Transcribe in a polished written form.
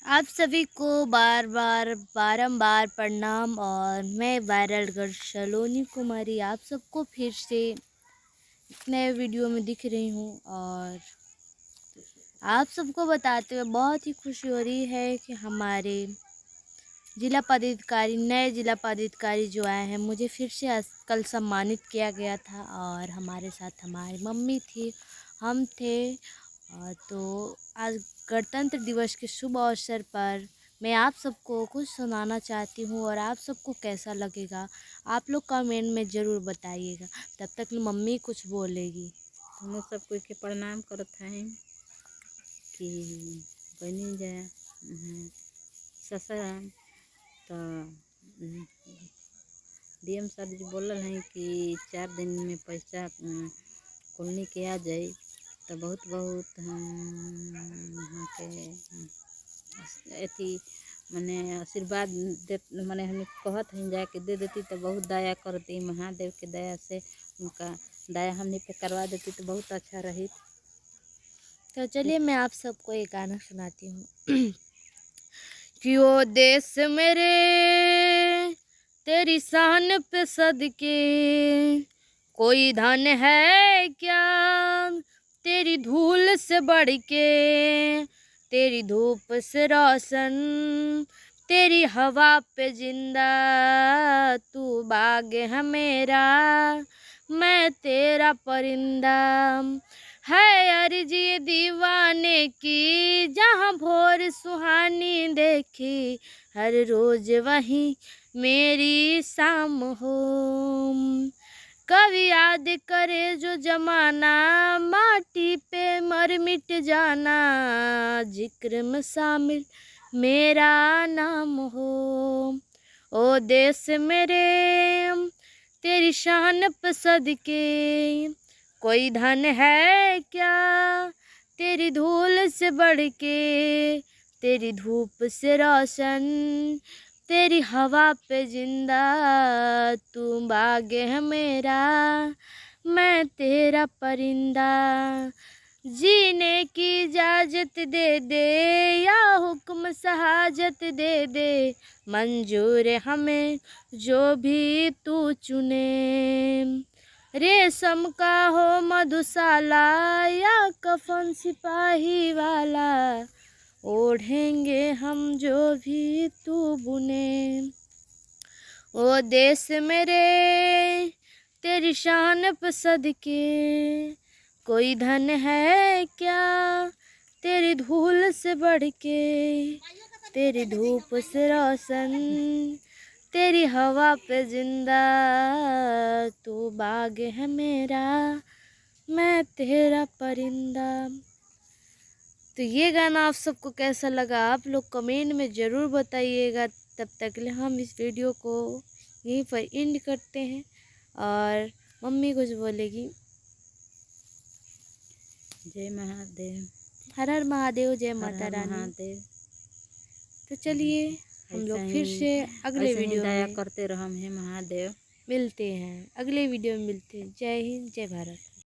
आप सभी को बार बार बारंबार प्रणाम। और मैं वायरल गर्ल सलोनी कुमारी आप सबको फिर से नए वीडियो में दिख रही हूँ। और आप सबको बताते हुए बहुत ही खुशी हो रही है कि हमारे नए जिला पदाधिकारी जो आए हैं, मुझे फिर से कल सम्मानित किया गया था। और हमारे साथ हमारी मम्मी थी, हम थे। तो आज गणतंत्र दिवस के शुभ अवसर पर मैं आप सबको कुछ सुनाना चाहती हूँ, और आप सबको कैसा लगेगा आप लोग कमेंट में ज़रूर बताइएगा। तब तक मम्मी कुछ बोलेगी। हम सबको के प्रणाम करत हैं कि बनी जाए ससुराल। तो डीएम सर जी बोलल हैं कि 4 दिन में पैसा कॉलोनी के आ जाए। तो बहुत बहुत वहाँ के अथी मने आशीर्वाद दे, मने हम कहत हैं जाके दे देती तो बहुत दया करती। महादेव के दया से उनका दया हमने पे करवा देती तो बहुत अच्छा रही। तो चलिए मैं आप सबको एक गाना सुनाती हूँ। कि ओ देश मेरे तेरी शान पे सदके कोई धन है क्या, तेरी धूल से बढ़ के, तेरी धूप से रोशन, तेरी हवा पे जिंदा, तू बाग है मेरा, मैं तेरा परिंदा। है अर्जी दीवाने की जहाँ भोर सुहानी देखी, हर रोज वही मेरी शाम हो। कभी याद करे जो जमाना, माटी पे मर मिट जाना, जिक्र में शामिल मेरा नाम हो। ओ देश मेरे तेरी शान पे सदके कोई धन है क्या, तेरी धूल से बढ़ के, तेरी धूप से रोशन, तेरी हवा पे जिंदा, तू बाग है मेरा, मैं तेरा परिंदा। जीने की इजाजत दे दे या हुक्म सहाजत दे दे, मंजूर हमें जो भी तू चुने। रेशम का हो मधुशाला या कफन सिपाही वाला, ओढ़ेंगे हम जो भी तू बुने। ओ देश मेरे तेरी शान पे सदके कोई धन है क्या, तेरी धूल से बढ़ के, तेरी धूप से रोशन, तेरी हवा पे जिंदा, तू बाग है मेरा, मैं तेरा परिंदा। तो ये गाना आप सबको कैसा लगा आप लोग कमेंट में ज़रूर बताइएगा। तब तक के लिए हम इस वीडियो को यहीं पर एंड करते हैं। और मम्मी कुछ बोलेगी। जय महादेव, हर हर महादेव, जय हर माता हर रानी। महादेव। तो चलिए हम ऐसा लोग ही फिर से अगले ऐसा ही वीडियो दया में करते रहो हे महादेव। मिलते हैं। अगले वीडियो में मिलते हैं। जय हिंद, जय भारत।